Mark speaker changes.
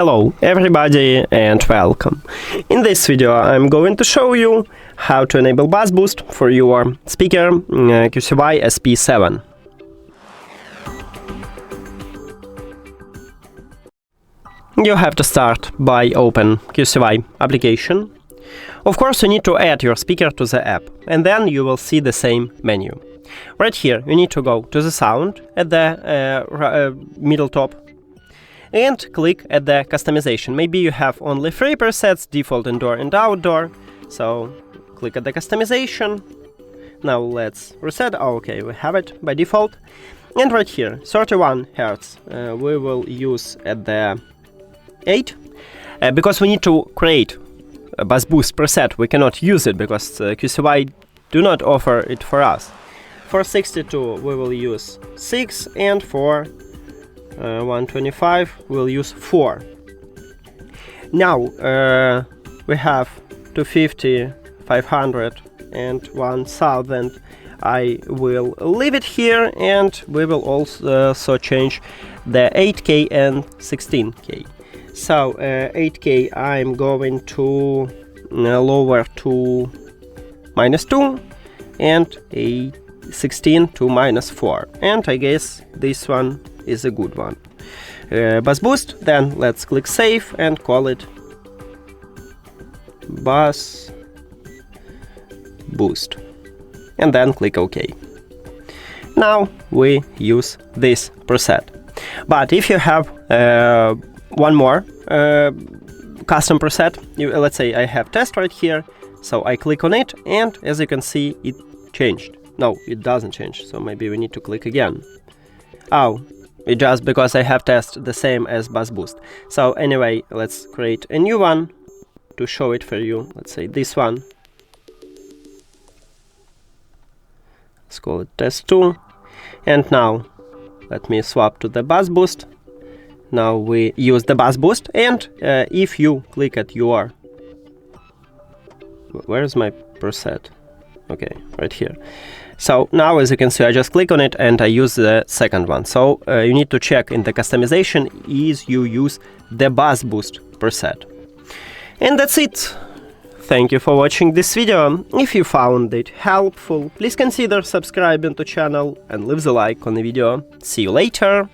Speaker 1: Hello everybody and welcome. In this video I'm going to show you how to enable bass boost for your speaker QCY SP7. You have to start by open QCY application. Of course you need to add your speaker to the app and then you will see the same menu. Right here you need to go to the sound at the middle top and click at the customization. Maybe you have only 3 presets, default, indoor and outdoor. So click at the customization. Now let's reset. Oh, okay, we have it by default. And right here, 31 Hz, we will use at the 8. Because we need to create a bass boost preset, we cannot use it because QCY do not offer it for us. For 62 we will use 6, and for 125 we'll use 4. Now we have 250, 500 and 1000. I will leave it here, and we will also change the 8K and 16K. So 8K I'm going to lower to -2 and a 16 to -4, and I guess this one is a good one. Bass boost, then let's click save and call it bass boost, and then click OK. Now we use this preset. But if you have one more custom preset, let's say I have test right here, so I click on it, and as you can see it changed. No, it doesn't change, so maybe we need to click again. Oh, it just because I have test the same as bass boost. So anyway, let's create a new one to show it for you. Let's say this one. Let's call it test 2. And now let me swap to the bass boost. Now we use the bass boost, and if you click at your... Where's my preset? Okay, right here. So now, as you can see, I just click on it and I use the second one. So you need to check in the customization is you use the bass boost preset. And that's it. Thank you for watching this video. If you found it helpful, please consider subscribing to the channel and leave the like on the video. See you later.